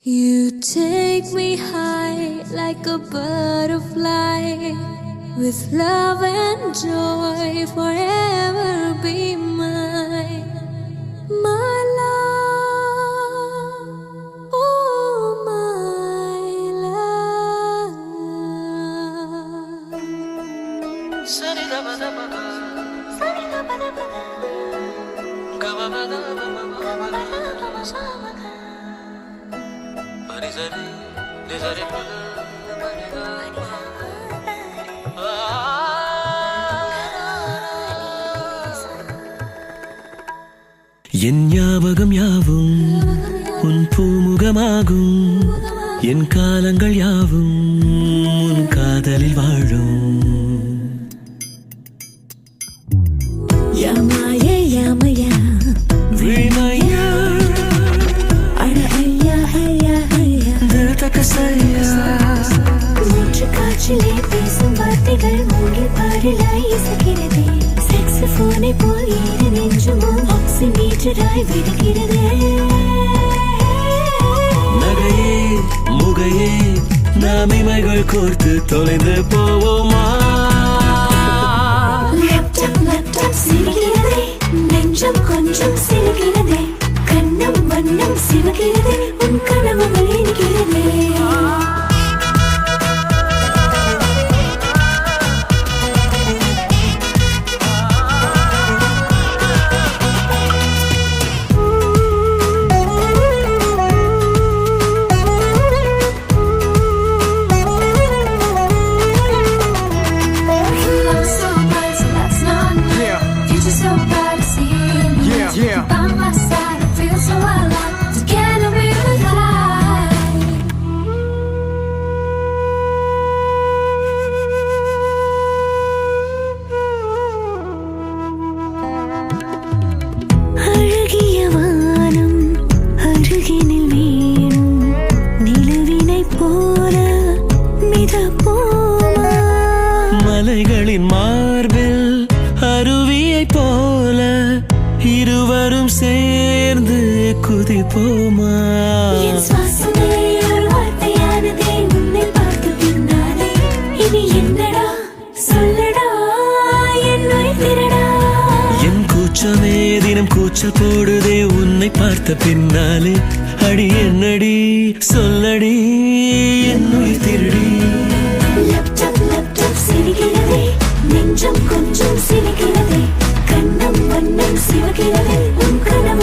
You take me high like a butterfly, with love and joy forever be mine. My love, oh my love. Sani da ba da ba ba, Sani da ba da ba da, ga ba ba da ba ba ba ba ba ba. Pari sari, de sari pa da, pari da pa. என் ஞாபகம் யாவும் உன் பூமுகமாகும், என் காலங்கள் யாவும் உன் காதலில் வாழும். யாமாயே யாமையா வீணையா அட ஐயா ஐயா ஐயா தில் தக்க சையா, மூச்சு காற்றிலே பேசும் வார்த்தைகள் மூங்கில் பாடலாய் இசைக்கிறதே. சாக்ஸோஃபோனை போல் ஏறு நெஞ்சுமோ ஆக்சிமீட்டராய் வெடிக்கிறதே. நகையே முகையே நாம் இமைகள் கோர்த்து தொலைந்து போவோமா? லேப்டாப் லேப்டாப் சிரிக்கிறதே, நெஞ்சம் கொஞ்சம் சிரிக்கிறதே, கண்ணம் வண்ணம் சிவக்கிறதே, உன் கனவுகள் இருக்கிறதே. Yeah. By my side, I feel so alive. Together we will fly. அழகிய வானம் அருகினில் வீணும் நிலவினைப் போல மிதப்போமா? மலைகளின் மார்பில் அருவியை போல இருவரும் சேர்ந்து குதிப்போமா? என் சுவாசமே ஒரு வார்த்தையானதே உன்னை பார்த்த பின்னாலே. இனி என்னடா சொல்லடா என் உயிர் திருடா. என் கூச்சமே தினம் கூச்சல் போடுதே உன்னை பார்த்த பின்னாலே. அடி என்னடி சொல்லடி என் உயிர் திருடி. லேப்டாப் லேப்டாப் சிரிக்கிறதே, நெஞ்சம் கொஞ்சம் சிரிக்கிறதே, கண்ணம் வண்ணம் சிவக்கிறதே, உன் கனவு